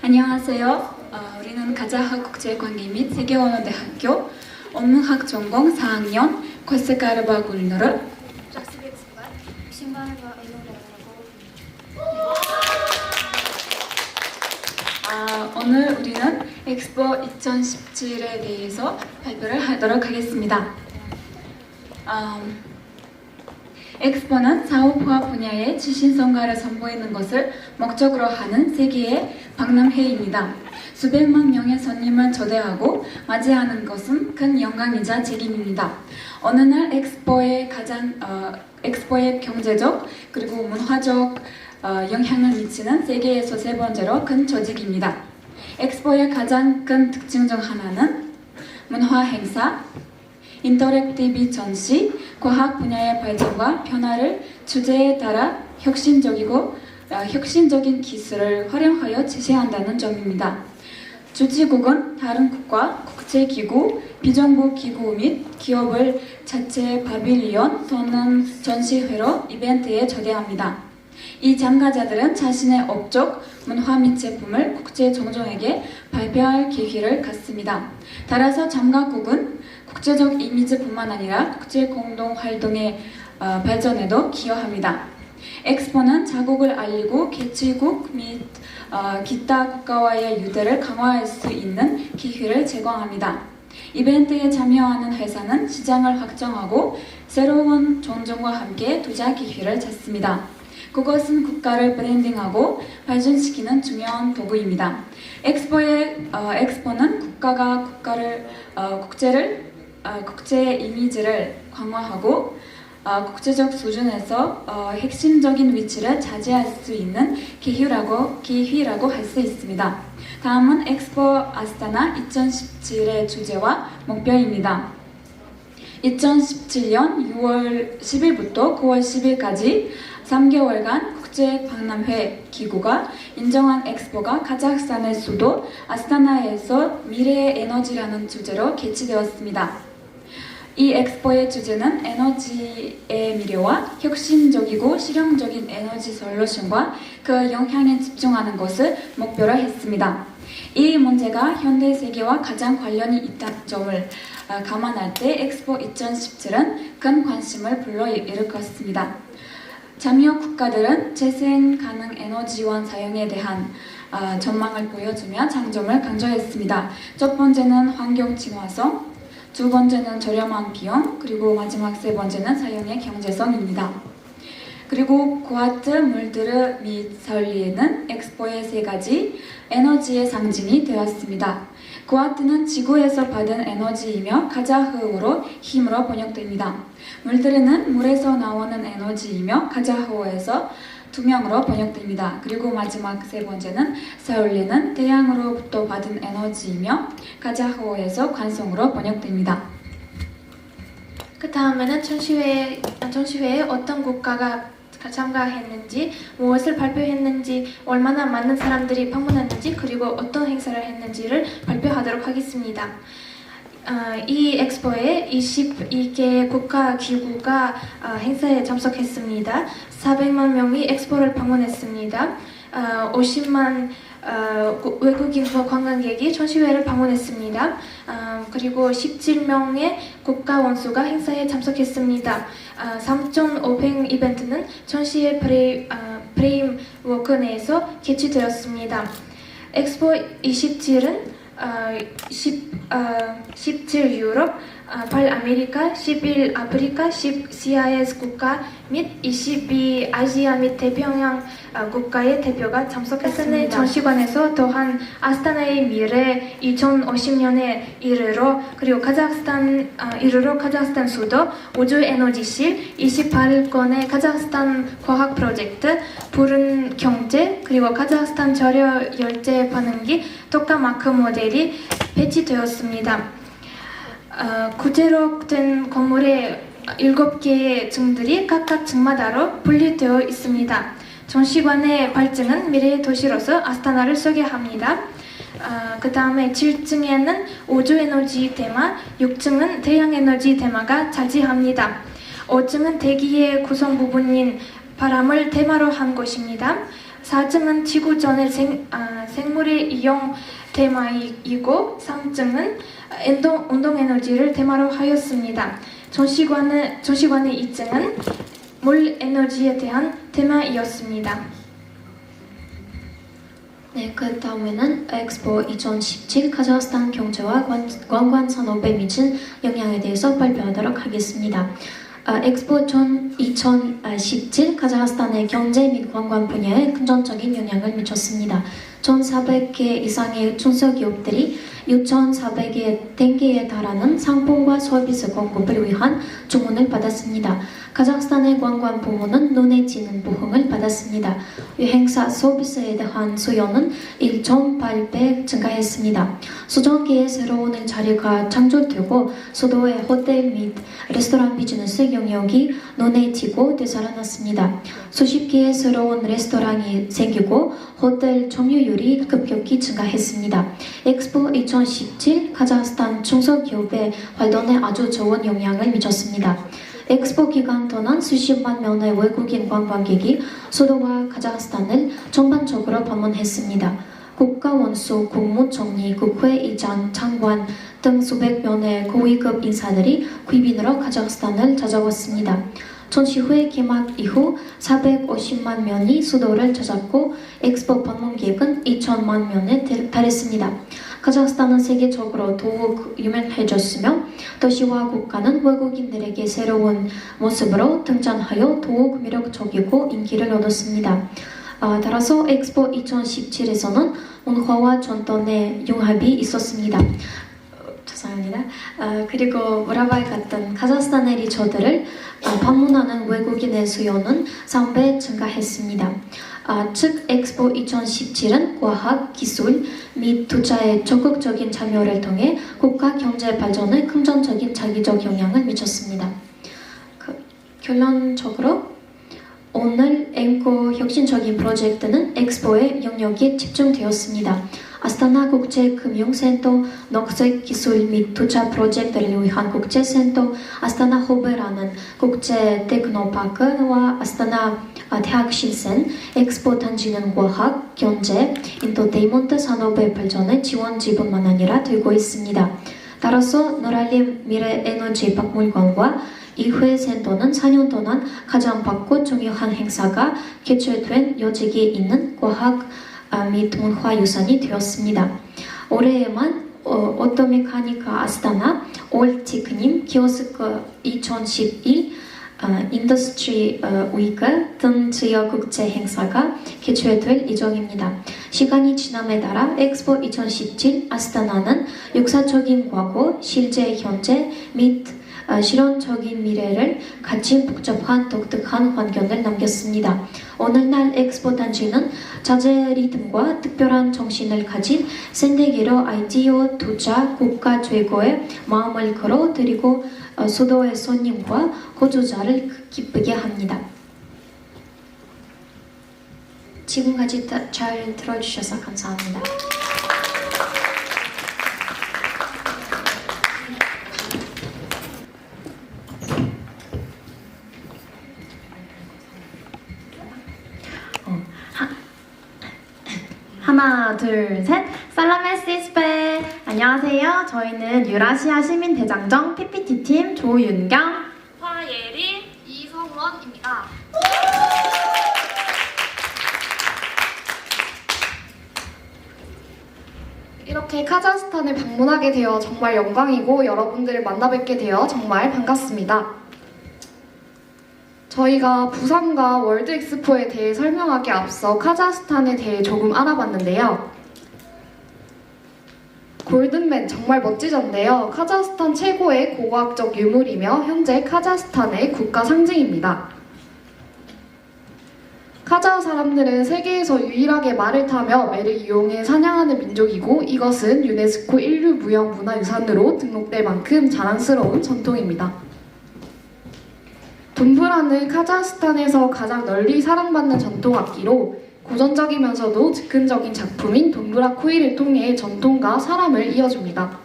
안녕하세요. 우리는 가자하 국제관계 및 세계언어대학교 언문학 전공 4학년 코스카르바 군누르 오늘 우리는 엑스포 2017에 대해서 발표를 하도록 하겠습니다. 엑스포는 사업화 분야의 지신성과를 선보이는 것을 목적으로 하는 세계의 박람회입니다. 수백만 명의 손님을 초대하고 맞이하는 것은 큰 영광이자 책임입니다. 어느 날 엑스포의 경제적 그리고 문화적 영향을 미치는 세계에서 세 번째로 큰 조직입니다. 엑스포의 가장 큰 특징 중 하나는 문화 행사, 인터랙티브 전시, 과학 분야의 발전과 변화를 주제에 따라 혁신적인 기술을 활용하여 제시한다는 점입니다. 주최국은 다른 국가, 국제기구, 비정부기구 및 기업을 자체 파빌리온 또는 전시회로 이벤트에 초대합니다. 이 참가자들은 자신의 업적, 문화 및 제품을 국제 종종에게 발표할 기회를 갖습니다. 따라서 참가국은 국제적 이미지뿐만 아니라 국제 공동 활동의 발전에도 기여합니다. 엑스포는 자국을 알리고 개최국 및 기타 국가와의 유대를 강화할 수 있는 기회를 제공합니다. 이벤트에 참여하는 회사는 시장을 확장하고 새로운 종종과 함께 투자 기회를 찾습니다. 그것은 국가를 브랜딩하고 발전시키는 중요한 도구입니다. 엑스포는 국가가 국제 이미지를 강화하고 국제적 수준에서 핵심적인 위치를 차지할 수 있는 기회라고 할 수 있습니다. 다음은 엑스포 아스타나 2017의 주제와 목표입니다. 2017년 6월 10일부터 9월 10일까지 3개월간 국제박람회 기구가 인정한 엑스포가 카자흐스탄의 수도 아스타나에서 미래의 에너지라는 주제로 개최되었습니다. 이 엑스포의 주제는 에너지의 미래와 혁신적이고 실용적인 에너지 솔루션과 그 영향에 집중하는 것을 목표로 했습니다. 이 문제가 현대 세계와 가장 관련이 있다는 점을 감안할 때 엑스포 2017은 큰 관심을 불러일으켰습니다. 참여 국가들은 재생 가능 에너지원 사용에 대한 전망을 보여주며 장점을 강조했습니다. 첫 번째는 환경 친화성, 두 번째는 저렴한 비용, 그리고 마지막 세 번째는 사용의 경제성입니다. 그리고 쿠아트, 물드르 및 사울리에는 엑스포의 세 가지 에너지의 상징이 되었습니다. 쿠아트는 지구에서 받은 에너지이며 카자흐어로 힘으로 번역됩니다. 물드르는 물에서 나오는 에너지이며 카자흐어에서 투명으로 번역됩니다. 그리고 마지막 세 번째는 사울리는 태양으로부터 받은 에너지이며 카자흐어에서 관성으로 번역됩니다. 그 다음에는 전시회에 어떤 국가가 참가했는지, 무엇을 발표했는지, 얼마나 많은 사람들이 방문했는지, 그리고 어떤 행사를 했는지를 발표하도록 하겠습니다. 이 엑스포에 22개 국가 기구가 행사에 참석했습니다. 400만 명이 엑스포를 방문했습니다. 50만 외국인과 관광객이 전시회를 방문했습니다. 그리고 17명의 국가 원수가 행사에 참석했습니다. 3,500 이벤트는 전시회 프레임워크 내에서 개최되었습니다. 엑스포 27은 17 유럽, 8 아메리카, 11 아프리카, 10 CIS 국가 및 22 아시아 및 태평양 국가의 대표가 참석했습니다. 전시관에서 또한 아스타나의 미래 2050년에 이르러 그리고 카자흐스탄 수도 우주에너지실 28건의 카자흐스탄 과학 프로젝트, 푸른 경제, 그리고 카자흐스탄 저려 열재 반응기 토카마크 모델이 배치되었습니다. 구체로 된 건물의 7개의 층들이 각각 층마다로 분리되어 있습니다. 전시관의 발전은 미래의 도시로서 아스타나를 소개합니다. 그 다음에 7층에는 우주에너지 테마, 6층은 태양에너지 테마가 차지합니다. 5층은 대기의 구성 부분인 바람을 테마로 한 곳입니다. 4층은 지구전의 생물의 이용 테마이고 3층은 운동 에너지를 테마로 하였습니다. 전시관의 2층은 물 에너지에 대한 테마이었습니다. 네, 그 다음에는 엑스포 2017 카자흐스탄 경제와 관광 산업에 미친 영향에 대해서 발표하도록 하겠습니다. 엑스포 2017 카자흐스탄의 경제 및 관광 분야에 긍정적인 영향을 미쳤습니다. 1,400개 이상의 중소기업들이 6,400개 땡개에 달하는 상품과 서비스 공급을 위한 주문을 받았습니다. 카자흐스탄의 관광 부문은 눈에 띄는 부흥을 받았습니다. 여행사 서비스에 대한 수요는 1.8배 증가했습니다. 수정기의 새로운 자리가 창출되고 수도의 호텔 및 레스토랑 비즈니스 영역이 눈에 띄고 되살아났습니다. 수십 개의 새로운 레스토랑이 생기고 호텔 점유율이 급격히 증가했습니다. 엑스포 2017 카자흐스탄 중소기업의 활동에 아주 좋은 영향을 미쳤습니다. 엑스포 기간 동안 수십만 명의 외국인 관광객이 수도와 카자흐스탄을 전반적으로 방문했습니다. 국가원수, 국무총리, 국회의장, 장관 등 수백 명의 고위급 인사들이 귀빈으로 카자흐스탄을 찾아왔습니다. 전시회 개막 이후 450만 명이 수도를 찾았고 엑스포 방문객은 2천만 명에 달했습니다. 카자흐스탄은 세계적으로 더욱 유명해졌으며 도시와 국가는 외국인들에게 새로운 모습으로 등장하여 더욱 매력적이고 인기를 얻었습니다. 따라서 엑스포 2017에서는 문화와 전통의 융합이 있었습니다. 죄송합니다. 그리고 무라바이 같은 카자흐스탄의 리조들을 방문하는 외국인의 수요는 3배 증가했습니다. 즉 엑스포 2017은 과학, 기술 및 투자의 적극적인 참여를 통해 국가 경제 발전에 긍정적인 자기적 영향을 미쳤습니다. 결론적으로 오늘 앵커 혁신적인 프로젝트는 엑스포의 영역에 집중되었습니다. 아스타나 국제금융센터, 녹색기술 및 투자 프로젝트를 위한 국제센터, 아스타나 허브라는 국제 테크노파크와 아스타나 대학신센, 엑스포 단지는 과학, 경제, 인터테인먼트 산업의 발전에 지원지분만 아니라 되고 있습니다. 따라서 노랄림 미래에너지 박물관과 이회 센터는 4년 동안 가장 밝고 중요한 행사가 개최된 여직이 있는 과학 및 문화유산이 되었습니다. 올해에만 오토메카니카 아스타나, 올티크님, 키오스크 2011, 인더스트리 위크 등 지역 국제 행사가 개최될 예정입니다. 시간이 지남에 따라 엑스포 2017 아스타나는 역사적인 과거, 실제 현재 및 실현적인 미래를 갖춘 복잡한 독특한 환경을 남겼습니다. 오늘날 엑스포 단지는 자재 리듬과 특별한 정신을 가진 샌데기로 아이디어 투자 국가 최고의 마음을 걸어드리고 수도의 손님과 거주자를 기쁘게 합니다. 지금까지 잘 들어주셔서 감사합니다. 하나, 둘, 셋. 살라메시스페. 안녕하세요. 저희는 유라시아 시민대장정 PPT팀 조윤경, 화예린, 이성원입니다. 이렇게 카자흐스탄을 방문하게 되어 정말 영광이고 여러분들을 만나 뵙게 되어 정말 반갑습니다. 저희가 부산과 월드 엑스포에 대해 설명하기 앞서 카자흐스탄에 대해 조금 알아봤는데요. 골든맨 정말 멋지던데요. 카자흐스탄 최고의 고고학적 유물이며 현재 카자흐스탄의 국가 상징입니다. 카자흐 사람들은 세계에서 유일하게 말을 타며 매를 이용해 사냥하는 민족이고 이것은 유네스코 인류 무형문화유산으로 등록될 만큼 자랑스러운 전통입니다. 둠브라는 카자흐스탄에서 가장 널리 사랑받는 전통악기로 고전적이면서도 즉흥적인 작품인 둠브라 코이를 통해 전통과 사람을 이어줍니다.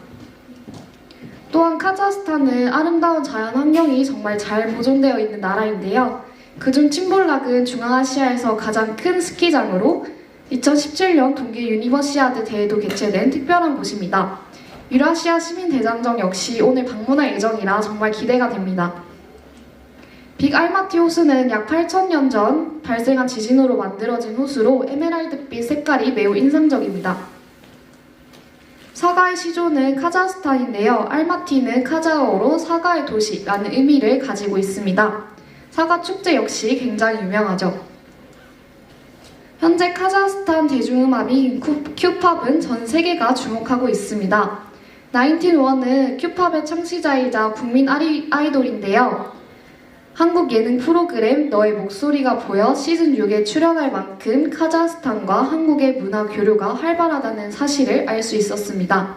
또한 카자흐스탄은 아름다운 자연 환경이 정말 잘 보존되어 있는 나라인데요. 그중 팀볼락은 중앙아시아에서 가장 큰 스키장으로 2017년 동계 유니버시아드 대회도 개최된 특별한 곳입니다. 유라시아 시민대장정 역시 오늘 방문할 예정이라 정말 기대가 됩니다. 빅 알마티 호수는 약 8,000년 전 발생한 지진으로 만들어진 호수로 에메랄드빛 색깔이 매우 인상적입니다. 사과의 시조는 카자흐스탄인데요. 알마티는 카자흐어로 사과의 도시라는 의미를 가지고 있습니다. 사과 축제 역시 굉장히 유명하죠. 현재 카자흐스탄 대중음악인 큐팝은 전 세계가 주목하고 있습니다. 나인틴원은 큐팝의 창시자이자 국민 아이돌인데요. 한국 예능 프로그램 너의 목소리가 보여 시즌 6에 출연할 만큼 카자흐스탄과 한국의 문화 교류가 활발하다는 사실을 알 수 있었습니다.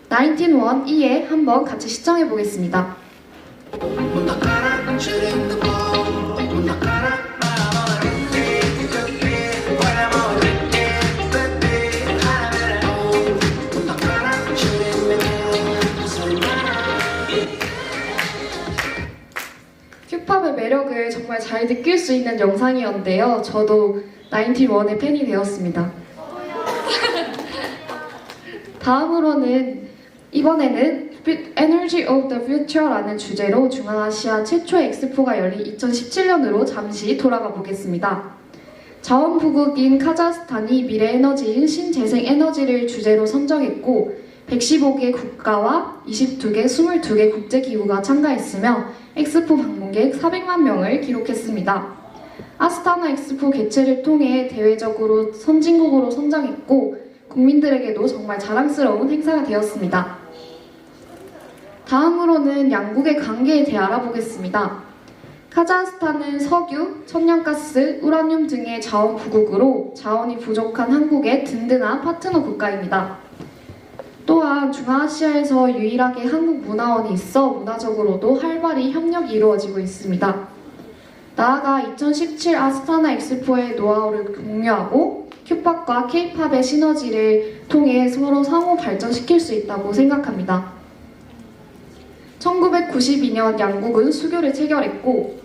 나인틴원 2에 한번 같이 시청해 보겠습니다. 큐팝의 매력을 정말 잘 느낄 수 있는 영상이었는데요. 저도 나인틴원의 팬이 되었습니다. 다음으로는 이번에는 Energy of the Future라는 주제로 중앙아시아 최초의 엑스포가 열린 2017년으로 잠시 돌아가 보겠습니다. 자원부국인 카자흐스탄이 미래 에너지인 신재생 에너지를 주제로 선정했고 115개 국가와 22개 국제기구가 참가했으며 엑스포 방문객 400만 명을 기록했습니다. 아스타나 엑스포 개최를 통해 대외적으로 선진국으로 성장했고 국민들에게도 정말 자랑스러운 행사가 되었습니다. 다음으로는 양국의 관계에 대해 알아보겠습니다. 카자흐스탄은 석유, 천연가스, 우라늄 등의 자원 부국으로 자원이 부족한 한국의 든든한 파트너 국가입니다. 또한 중앙아시아에서 유일하게 한국 문화원이 있어 문화적으로도 활발히 협력이 이루어지고 있습니다. 나아가 2017 아스타나 엑스포의 노하우를 공유하고 큐팝과 케이팝의 시너지를 통해 서로 상호 발전시킬 수 있다고 생각합니다. 1992년 양국은 수교를 체결했고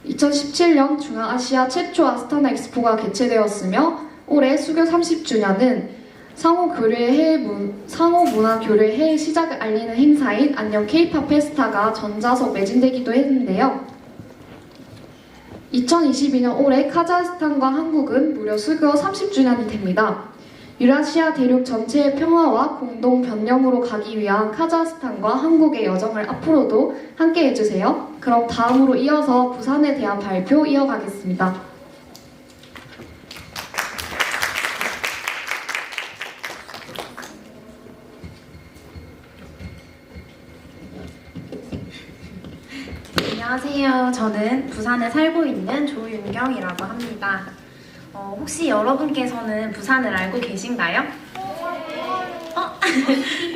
2017년 중앙아시아 최초 아스타나 엑스포가 개최되었으며 올해 수교 30주년은 상호 문화 교류의 해의 시작을 알리는 행사인 안녕 케이팝 페스타가 전자석 매진되기도 했는데요. 2022년 올해 카자흐스탄과 한국은 무려 수교 30주년이 됩니다. 유라시아 대륙 전체의 평화와 공동 변념으로 가기 위한 카자흐스탄과 한국의 여정을 앞으로도 함께 해주세요. 그럼 다음으로 이어서 부산에 대한 발표 이어가겠습니다. 안녕하세요. 저는 부산에 살고 있는 조윤경이라고 합니다. 혹시 여러분께서는 부산을 알고 계신가요?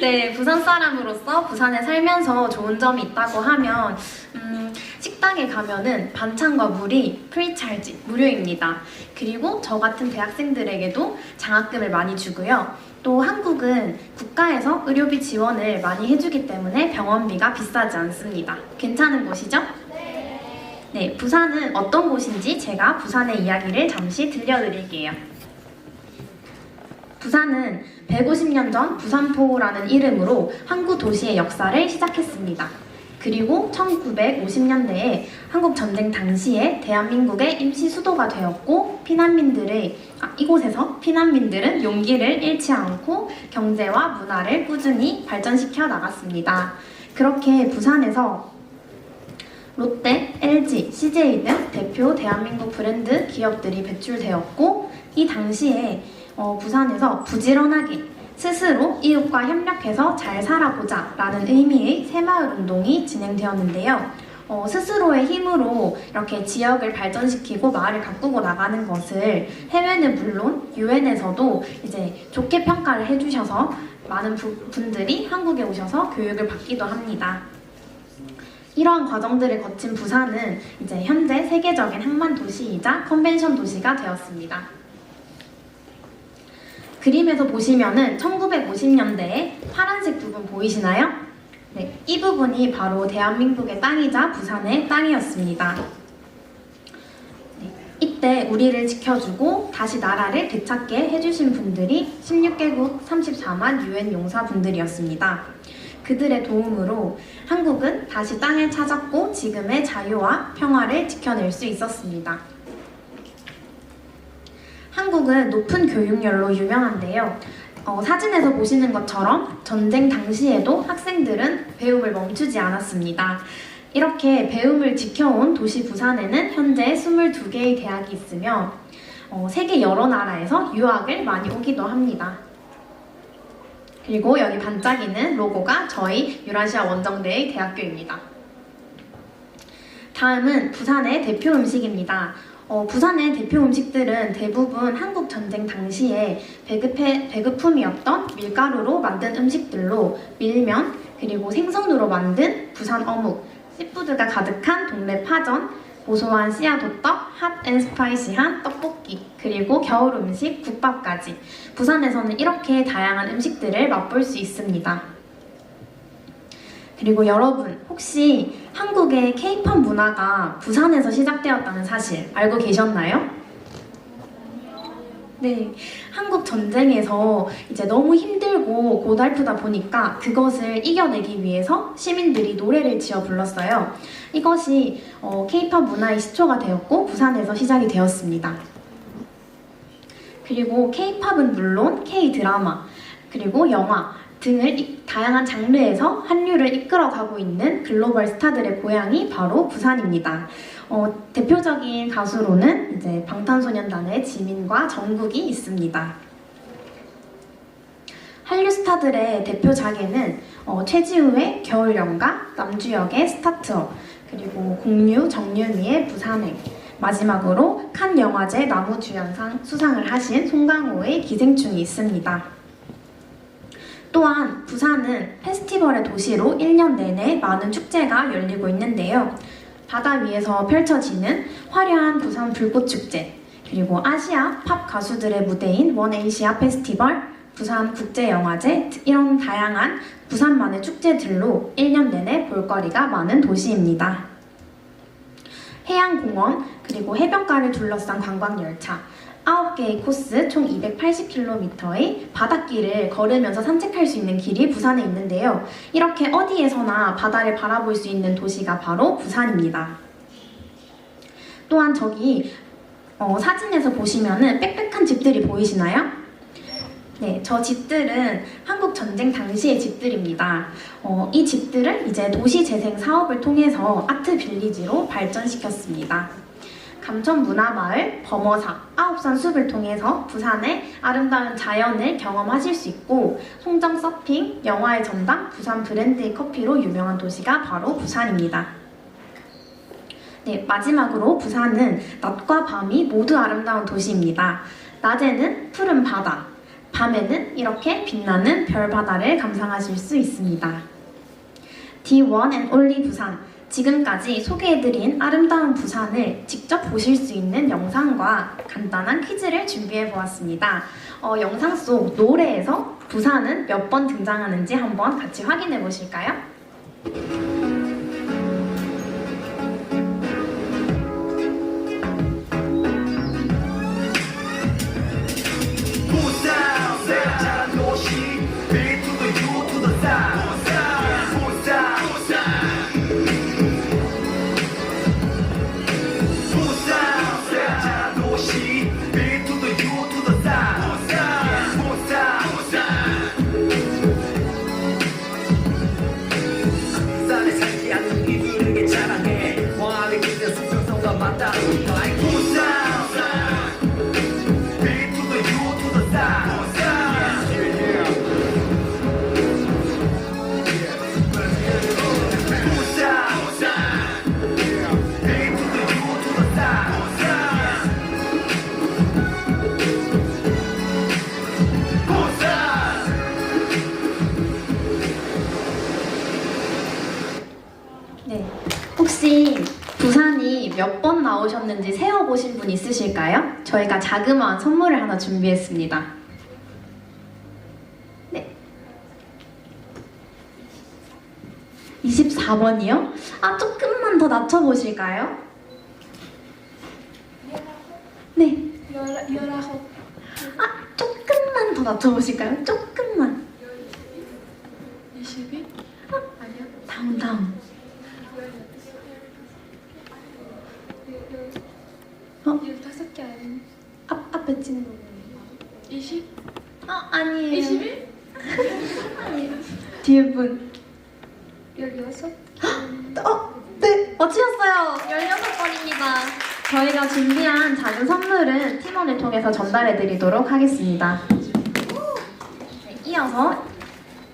네, 부산 사람으로서 부산에 살면서 좋은 점이 있다고 하면 식당에 가면은 반찬과 물이 프리차지, 무료입니다. 그리고 저 같은 대학생들에게도 장학금을 많이 주고요. 또 한국은 국가에서 의료비 지원을 많이 해주기 때문에 병원비가 비싸지 않습니다. 괜찮은 곳이죠? 네, 부산은 어떤 곳인지 제가 부산의 이야기를 잠시 들려드릴게요. 부산은 150년 전 부산포라는 이름으로 항구 도시의 역사를 시작했습니다. 그리고 1950년대에 한국 전쟁 당시에 대한민국의 임시 수도가 되었고 이곳에서 피난민들은 용기를 잃지 않고 경제와 문화를 꾸준히 발전시켜 나갔습니다. 그렇게 부산에서 롯데, LG, CJ 등 대표 대한민국 브랜드 기업들이 배출되었고 이 당시에 부산에서 부지런하게 스스로 이웃과 협력해서 잘 살아보자 라는 의미의 새마을운동이 진행되었는데요. 스스로의 힘으로 이렇게 지역을 발전시키고 마을을 가꾸고 나가는 것을 해외는 물론 유엔에서도 이제 좋게 평가를 해주셔서 많은 분들이 한국에 오셔서 교육을 받기도 합니다. 이러한 과정들을 거친 부산은 이제 현재 세계적인 항만 도시이자 컨벤션 도시가 되었습니다. 그림에서 보시면은 1950년대에 파란색 부분 보이시나요? 네, 이 부분이 바로 대한민국의 땅이자 부산의 땅이었습니다. 한때 우리를 지켜주고 다시 나라를 되찾게 해주신 분들이 16개국 34만 UN 용사분들이었습니다. 그들의 도움으로 한국은 다시 땅을 찾았고 지금의 자유와 평화를 지켜낼 수 있었습니다. 한국은 높은 교육열로 유명한데요. 사진에서 보시는 것처럼 전쟁 당시에도 학생들은 배움을 멈추지 않았습니다. 이렇게 배움을 지켜온 도시 부산에는 현재 22개의 대학이 있으며 세계 여러 나라에서 유학을 많이 오기도 합니다. 그리고 여기 반짝이는 로고가 저희 유라시아 원정대의 대학교입니다. 다음은 부산의 대표 음식입니다. 부산의 대표 음식들은 대부분 한국 전쟁 당시에 배급품이었던 밀가루로 만든 음식들로 밀면, 그리고 생선으로 만든 부산 어묵, 씨푸드가 가득한 동네 파전, 고소한 씨앗호떡, 핫앤스파이시한 떡볶이, 그리고 겨울 음식 국밥까지 부산에서는 이렇게 다양한 음식들을 맛볼 수 있습니다. 그리고 여러분, 혹시 한국의 K-팝 문화가 부산에서 시작되었다는 사실 알고 계셨나요? 네, 한국 전쟁에서 이제 너무 힘들고 고달프다 보니까 그것을 이겨내기 위해서 시민들이 노래를 지어 불렀어요. 이것이 K-팝 문화의 시초가 되었고 부산에서 시작이 되었습니다. 그리고 K-팝은 물론 K-드라마, 그리고 영화 등을 다양한 장르에서 한류를 이끌어가고 있는 글로벌 스타들의 고향이 바로 부산입니다. 대표적인 가수로는 이제 방탄소년단의 지민과 정국이 있습니다. 한류 스타들의 대표작에는 최지우의 겨울연가, 남주혁의 스타트업, 그리고 공유, 정유미의 부산행, 마지막으로 칸 영화제 나무주연상 수상을 하신 송강호의 기생충이 있습니다. 또한 부산은 페스티벌의 도시로 1년 내내 많은 축제가 열리고 있는데요. 바다 위에서 펼쳐지는 화려한 부산 불꽃축제, 그리고 아시아 팝 가수들의 무대인 원에이시아 페스티벌, 부산 국제영화제, 이런 다양한 부산만의 축제들로 1년 내내 볼거리가 많은 도시입니다. 해양공원, 그리고 해변가를 둘러싼 관광열차, 9개의 코스 총 280km의 바닷길을 걸으면서 산책할 수 있는 길이 부산에 있는데요. 이렇게 어디에서나 바다를 바라볼 수 있는 도시가 바로 부산입니다. 또한 저기 사진에서 보시면은 빽빽한 집들이 보이시나요? 네, 저 집들은 한국 전쟁 당시의 집들입니다. 이 집들을 이제 도시재생 사업을 통해서 아트 빌리지로 발전시켰습니다. 감천문화마을, 범어사, 9산 숲을 통해서 부산의 아름다운 자연을 경험하실 수 있고, 송정 서핑, 영화의 전당, 부산 브랜드의 커피로 유명한 도시가 바로 부산입니다. 네, 마지막으로 부산은 낮과 밤이 모두 아름다운 도시입니다. 낮에는 푸른 바다, 밤에는 이렇게 빛나는 별바다를 감상하실 수 있습니다. The One and Only 부산, 지금까지 소개해드린 아름다운 부산을 직접 보실 수 있는 영상과 간단한 퀴즈를 준비해보았습니다. 영상 속 노래에서 부산은 몇 번 등장하는지 한번 같이 확인해 보실까요? 네, 혹시 부산이 몇 번 나오셨는지 세어보신 분 있으실까요? 저희가 자그마한 선물을 하나 준비했습니다. 네, 24번이요? 조금만 더 낮춰보실까요? 네. 19. 조금만 더 낮춰보실까요? 조금만. 22? 아니야. 다음. 어? 15개 아니야. 앞에 찍는 거. 20? 아니에요. 21? 뒤에 분. 16? 네, 맞추셨어요. 16번입니다. 저희가 준비한 작은 선물은 팀원을 통해서 전달해드리도록 하겠습니다. 네, 이어서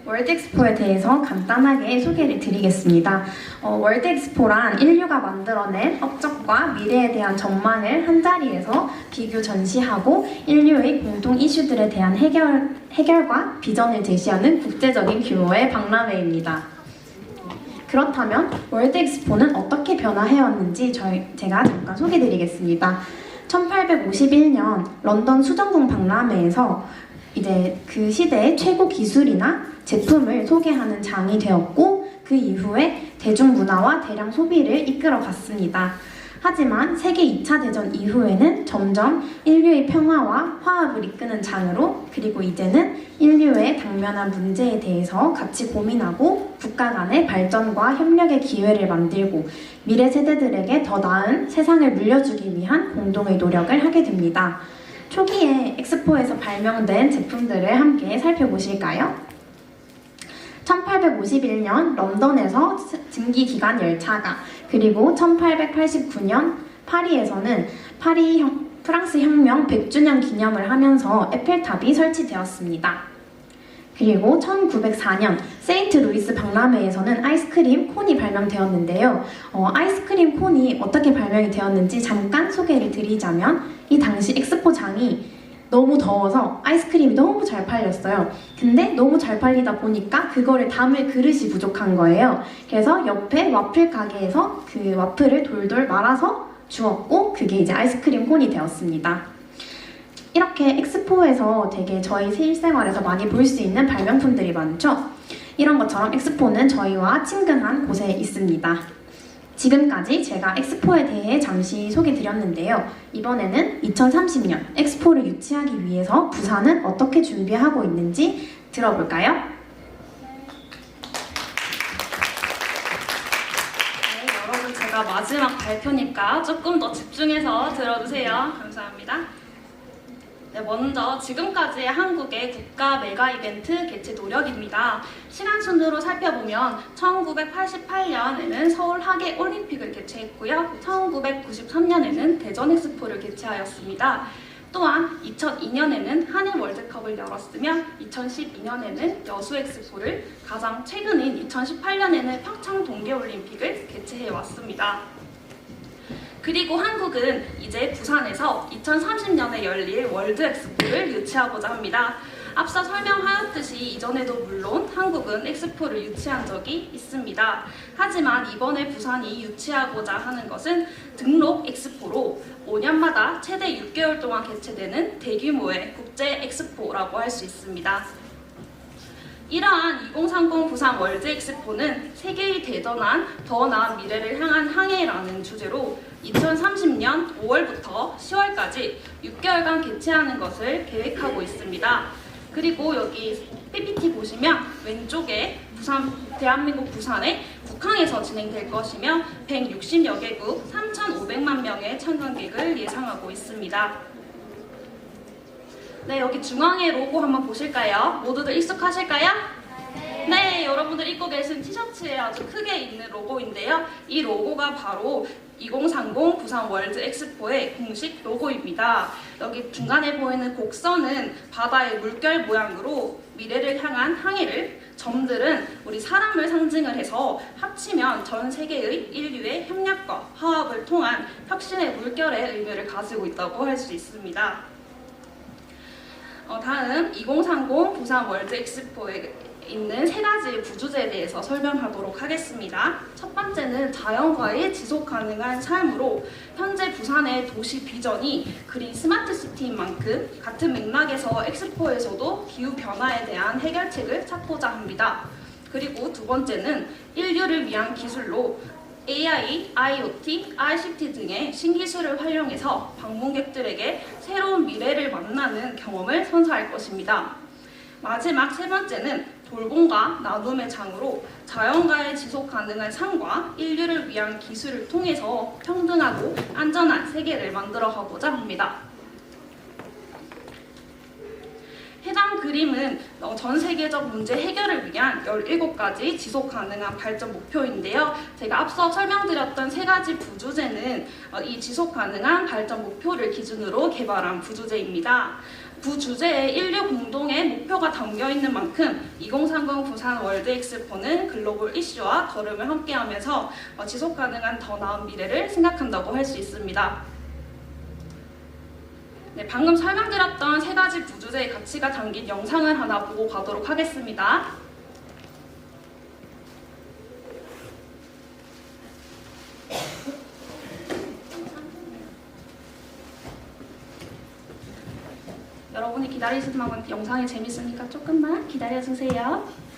월드엑스포에 대해서 간단하게 소개를 드리겠습니다. 월드엑스포란 인류가 만들어낸 업적과 미래에 대한 전망을 한자리에서 비교 전시하고 인류의 공통 이슈들에 대한 해결과 비전을 제시하는 국제적인 규모의 박람회입니다. 그렇다면 월드엑스포는 어떻게 변화해왔는지 제가 잠깐 소개드리겠습니다. 1851년 런던 수정궁 박람회에서 이제 그 시대의 최고 기술이나 제품을 소개하는 장이 되었고 그 이후에 대중문화와 대량 소비를 이끌어갔습니다. 하지만 세계 2차 대전 이후에는 점점 인류의 평화와 화합을 이끄는 장으로 그리고 이제는 인류의 당면한 문제에 대해서 같이 고민하고 국가 간의 발전과 협력의 기회를 만들고 미래 세대들에게 더 나은 세상을 물려주기 위한 공동의 노력을 하게 됩니다. 초기에 엑스포에서 발명된 제품들을 함께 살펴보실까요? 1851년 런던에서 증기기관 열차가 그리고 1889년 파리에서는 프랑스 혁명 100주년 기념을 하면서 에펠탑이 설치되었습니다. 그리고 1904년 세인트 루이스 박람회에서는 아이스크림 콘이 발명되었는데요. 아이스크림 콘이 어떻게 발명이 되었는지 잠깐 소개를 드리자면 이 당시 엑스포장이 너무 더워서 아이스크림이 너무 잘 팔렸어요. 근데 너무 잘 팔리다 보니까 그거를 담을 그릇이 부족한 거예요. 그래서 옆에 와플 가게에서 그 와플을 돌돌 말아서 주었고 그게 이제 아이스크림 콘이 되었습니다. 이렇게 엑스포에서 되게 저희 실생활에서 많이 볼 수 있는 발명품들이 많죠? 이런 것처럼 엑스포는 저희와 친근한 곳에 있습니다. 지금까지 제가 엑스포에 대해 잠시 소개드렸는데요. 이번에는 2030년 엑스포를 유치하기 위해서 부산은 어떻게 준비하고 있는지 들어볼까요? 네, 여러분 제가 마지막 발표니까 조금 더 집중해서 들어주세요. 감사합니다. 네, 먼저 지금까지의 한국의 국가 메가 이벤트 개최 노력입니다. 시간 순으로 살펴보면 1988년에는 서울 하계 올림픽을 개최했고요. 1993년에는 대전 엑스포를 개최하였습니다. 또한 2002년에는 한일 월드컵을 열었으며 2012년에는 여수 엑스포를 가장 최근인 2018년에는 평창 동계올림픽을 개최해 왔습니다. 그리고 한국은 이제 부산에서 2030년에 열릴 월드 엑스포를 유치하고자 합니다. 앞서 설명하였듯이 이전에도 물론 한국은 엑스포를 유치한 적이 있습니다. 하지만 이번에 부산이 유치하고자 하는 것은 등록 엑스포로 5년마다 최대 6개월 동안 개최되는 대규모의 국제 엑스포라고 할 수 있습니다. 이러한 2030 부산 월드 엑스포는 세계의 대전한 더 나은 미래를 향한 항해라는 주제로 2030년 5월부터 10월까지 6개월간 개최하는 것을 계획하고 있습니다. 그리고 여기 PPT 보시면 왼쪽에 대한민국 부산의 국항에서 진행될 것이며 160여 개국 3,500만 명의 참관객을 예상하고 있습니다. 네, 여기 중앙에 로고 한번 보실까요? 모두들 익숙하실까요? 네, 여러분들 입고 계신 티셔츠에 아주 크게 있는 로고인데요. 이 로고가 바로 2030 부산 월드 엑스포의 공식 로고입니다. 여기 중간에 보이는 곡선은 바다의 물결 모양으로 미래를 향한 항해를, 점들은 우리 사람을 상징을 해서 합치면 전 세계의 인류의 협력과 화합을 통한 혁신의 물결의 의미를 가지고 있다고 할 수 있습니다. 다음 2030 부산 월드 엑스포에 있는 세 가지 부주제에 대해서 설명하도록 하겠습니다. 첫 번째는 자연과의 지속 가능한 삶으로 현재 부산의 도시 비전이 그린 스마트 시티인 만큼 같은 맥락에서 엑스포에서도 기후 변화에 대한 해결책을 찾고자 합니다. 그리고 두 번째는 인류를 위한 기술로 AI, IoT, ICT 등의 신기술을 활용해서 방문객들에게 새로운 미래를 만나는 경험을 선사할 것입니다. 마지막 세 번째는 돌봄과 나눔의 장으로 자연과의 지속 가능한 삶과 인류를 위한 기술을 통해서 평등하고 안전한 세계를 만들어가고자 합니다. 해당 그림은 전 세계적 문제 해결을 위한 17가지 지속 가능한 발전 목표인데요. 제가 앞서 설명드렸던 세 가지 부주제는 이 지속 가능한 발전 목표를 기준으로 개발한 부주제입니다. 부주제에 인류 공동의 목표가 담겨 있는 만큼 2030 부산 월드 엑스포는 글로벌 이슈와 걸음을 함께하면서 지속 가능한 더 나은 미래를 생각한다고 할 수 있습니다. 네, 방금 설명드렸던 세 가지 부주제의 가치가 담긴 영상을 하나 보고 가도록 하겠습니다. 여러분이 기다리시는 동안 영상이 재밌으니까 조금만 기다려주세요.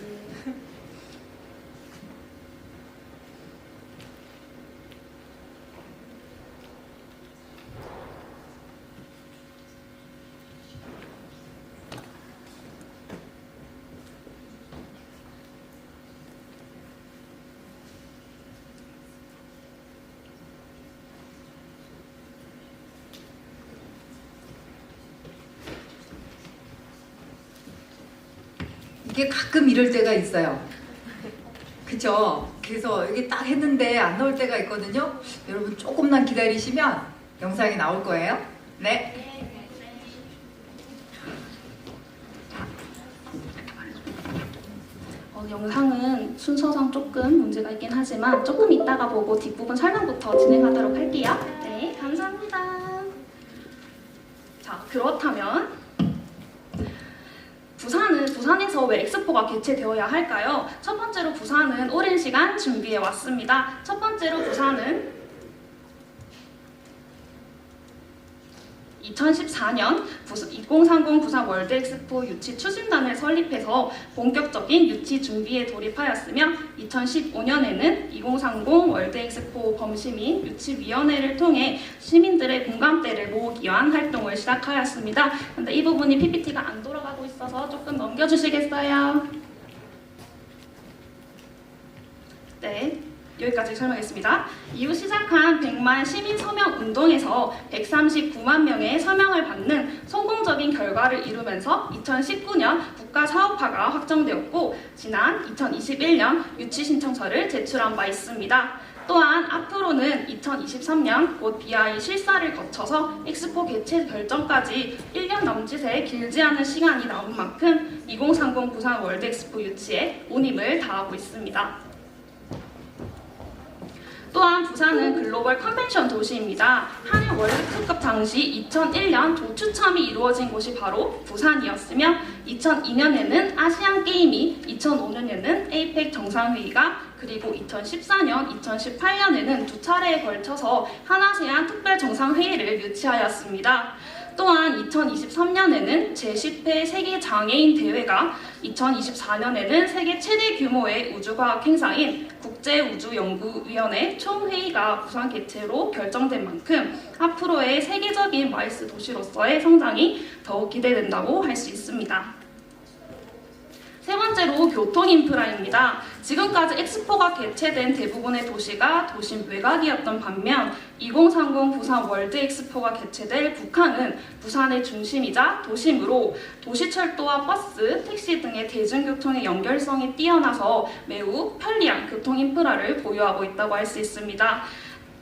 이게 가끔 이럴 때가 있어요. 그죠? 그래서 여기 딱 했는데 안 나올 때가 있거든요. 여러분 조금만 기다리시면 영상이 나올 거예요. 네. 영상은 순서상 조금 문제가 있긴 하지만 조금 이따가 보고 뒷부분 설명부터 진행하도록 할게요. 네, 감사합니다. 자, 그렇다면 부산에서 왜 엑스포가 개최되어야 할까요? 첫 번째로 부산은 오랜 시간 준비해 왔습니다. 첫 번째로 부산은 2014년 2030 부산 월드 엑스포 유치 추진단을 설립해서 본격적인 유치 준비에 돌입하였으며 2015년에는 2030 월드 엑스포 범시민 유치위원회를 통해 시민들의 공감대를 모으기 위한 활동을 시작하였습니다. 근데 이 부분이 PPT가 안 돌아가고 있어서 조금 넘겨주시겠어요? 네. 여기까지 설명했습니다. 이후 시작한 100만 시민 서명 운동에서 139만 명의 서명을 받는 성공적인 결과를 이루면서 2019년 국가 사업화가 확정되었고 지난 2021년 유치 신청서를 제출한 바 있습니다. 또한 앞으로는 2023년 곧 BI 실사를 거쳐서 엑스포 개최 결정까지 1년 남짓의 길지 않은 시간이 남은 만큼 2030 부산 월드 엑스포 유치에 온 힘을 다하고 있습니다. 또한 부산은 글로벌 컨벤션 도시입니다. 한일 월드컵 당시 2001년 조추첨이 이루어진 곳이 바로 부산이었으며 2002년에는 아시안 게임이, 2005년에는 에이펙 정상회의가, 그리고 2014년, 2018년에는 두 차례에 걸쳐서 한아세안 특별 정상회의를 유치하였습니다. 또한 2023년에는 제10회 세계 장애인 대회가, 2024년에는 세계 최대 규모의 우주과학 행사인 국제우주연구위원회 총회의가 부산 개최로 결정된 만큼 앞으로의 세계적인 마이스 도시로서의 성장이 더욱 기대된다고 할 수 있습니다. 세 번째로 교통 인프라입니다. 지금까지 엑스포가 개최된 대부분의 도시가 도심 외곽이었던 반면 2030 부산 월드 엑스포가 개최될 북한은 부산의 중심이자 도심으로 도시철도와 버스, 택시 등의 대중교통의 연결성이 뛰어나서 매우 편리한 교통 인프라를 보유하고 있다고 할 수 있습니다.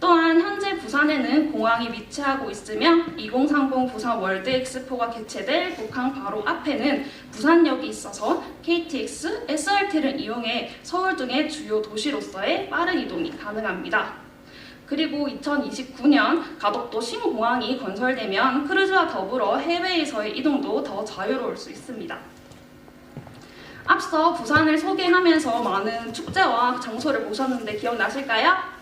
또한 현재 부산에는 공항이 위치하고 있으며 2030 부산 월드 엑스포가 개최될 북한 바로 앞에는 부산역이 있어서 KTX, SRT를 이용해 서울 등의 주요 도시로서의 빠른 이동이 가능합니다. 그리고 2029년 가덕도 신공항이 건설되면 크루즈와 더불어 해외에서의 이동도 더 자유로울 수 있습니다. 앞서 부산을 소개하면서 많은 축제와 장소를 보셨는데 기억나실까요?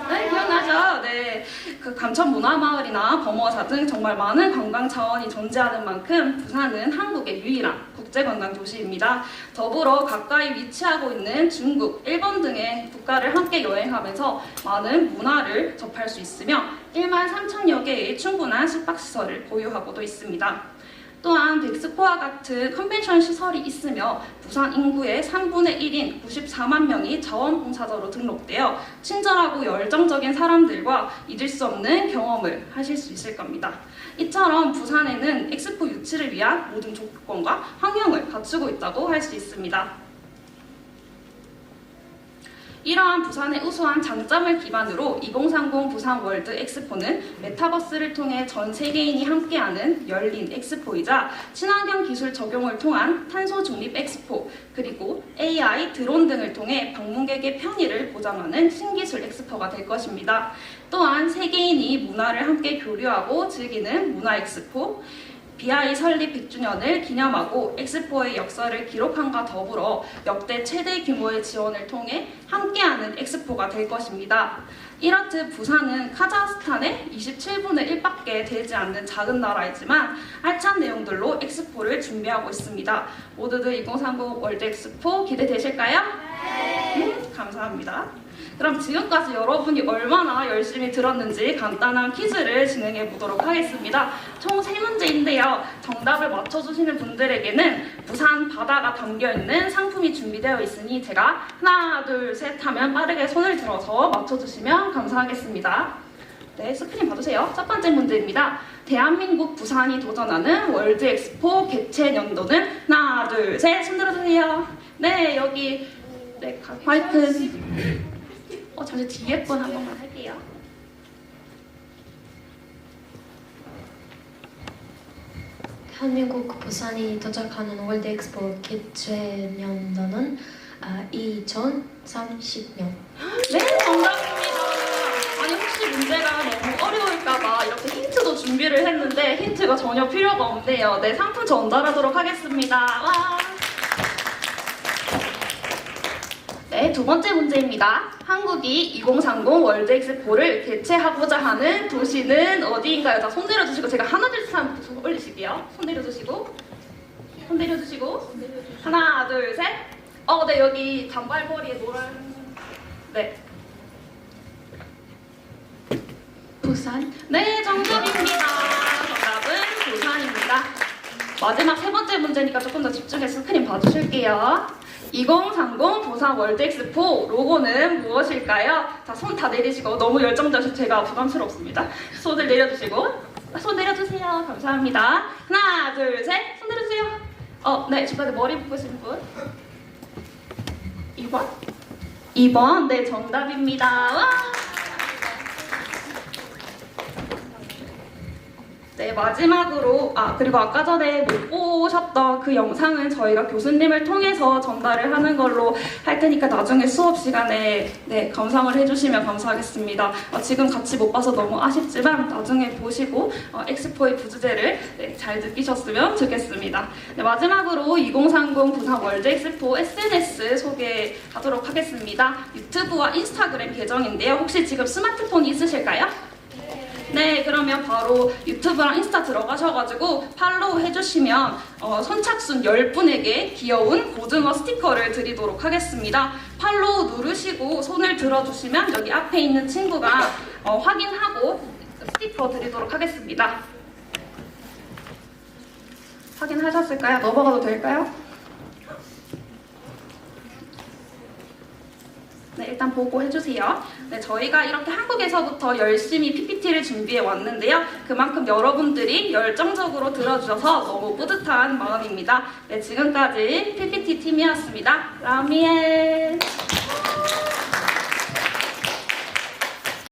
네, 기억나죠? 네. 그 감천문화마을이나 범어사 등 정말 많은 관광 자원이 존재하는 만큼 부산은 한국의 유일한 국제관광 도시입니다. 더불어 가까이 위치하고 있는 중국, 일본 등의 국가를 함께 여행하면서 많은 문화를 접할 수 있으며 1만 3천여 개의 충분한 숙박시설을 보유하고도 있습니다. 또한 덱스포와 같은 컨벤션 시설이 있으며 부산 인구의 3분의 1인 94만 명이 자원봉사자로 등록되어 친절하고 열정적인 사람들과 잊을 수 없는 경험을 하실 수 있을 겁니다. 이처럼 부산에는 엑스포 유치를 위한 모든 조건과 환경을 갖추고 있다고 할 수 있습니다. 이러한 부산의 우수한 장점을 기반으로 2030 부산 월드 엑스포는 메타버스를 통해 전 세계인이 함께하는 열린 엑스포이자 친환경 기술 적용을 통한 탄소 중립 엑스포, 그리고 AI, 드론 등을 통해 방문객의 편의를 보장하는 신기술 엑스포가 될 것입니다. 또한 세계인이 문화를 함께 교류하고 즐기는 문화 엑스포, BI 설립 100주년을 기념하고 엑스포의 역사를 기록함과 더불어 역대 최대 규모의 지원을 통해 함께하는 엑스포가 될 것입니다. 이렇듯 부산은 카자흐스탄의 27분의 1밖에 되지 않는 작은 나라이지만 알찬 내용들로 엑스포를 준비하고 있습니다. 모두들 2030 월드 엑스포 기대되실까요? 네! 감사합니다. 그럼 지금까지 여러분이 얼마나 열심히 들었는지 간단한 퀴즈를 진행해 보도록 하겠습니다. 총 3문제인데요. 정답을 맞춰주시는 분들에게는 부산 바다가 담겨있는 상품이 준비되어 있으니 제가 하나, 둘, 셋 하면 빠르게 손을 들어서 맞춰주시면 감사하겠습니다. 네, 스크린 봐주세요. 첫 번째 문제입니다. 대한민국 부산이 도전하는 월드 엑스포 개최 연도는 하나, 둘, 셋 손 들어주세요. 네, 여기 네, 마이크 잠시 뒤에 분 한 번만 할게요. 대한민국 부산이 도착하는 월드 엑스포 개최 연도는 2030년. 네, 정답입니다. 아니 혹시 문제가 너무 어려울까봐 이렇게 힌트도 준비를 했는데 힌트가 전혀 필요가 없네요. 네, 상품 전달하도록 하겠습니다. 와. 네, 두 번째 문제입니다. 한국이 2030 월드 엑스포를 개최하고자 하는 도시는 어디인가요? 자, 손 내려주시고 제가 하나 둘 셋 하면 손 올리실게요. 손 내려주시고 하나 둘 셋. 네, 여기 단발머리에 노란. 네. 부산. 네, 정답입니다. 정답은 부산입니다. 마지막 세 번째 문제니까 조금 더 집중해서 스크린 봐주실게요. 2030 부산 월드 엑스포 로고는 무엇일까요? 자, 손 다 내리시고 너무 열정적이셔서 제가 부담스럽습니다. 손을 내려주시고 손 내려주세요. 감사합니다. 하나, 둘, 셋. 손 내려주세요. 네, 주변에 머리 묶으시는 분. 2번? 2번, 네, 정답입니다. 와! 네, 마지막으로 그리고 아까 전에 못 보셨던 그 영상은 저희가 교수님을 통해서 전달을 하는 걸로 할 테니까 나중에 수업 시간에 네, 감상을 해주시면 감사하겠습니다. 지금 같이 못 봐서 너무 아쉽지만 나중에 보시고 엑스포의 부주제를 네, 잘 느끼셨으면 좋겠습니다. 네, 마지막으로 2030 부산 월드 엑스포 SNS 소개하도록 하겠습니다. 유튜브와 인스타그램 계정인데요. 혹시 지금 스마트폰이 있으실까요? 네, 그러면 바로 유튜브랑 인스타 들어가셔가지고 팔로우 해주시면 선착순 10분에게 귀여운 고등어 스티커를 드리도록 하겠습니다. 팔로우 누르시고 손을 들어주시면 여기 앞에 있는 친구가 확인하고 스티커 드리도록 하겠습니다. 확인하셨을까요? 넘어가도 될까요? 네, 일단 보고 해주세요. 네, 저희가 이렇게 한국에서부터 열심히 PPT를 준비해 왔는데요. 그만큼 여러분들이 열정적으로 들어주셔서 너무 뿌듯한 마음입니다. 네, 지금까지 PPT 팀이었습니다. 라미엘.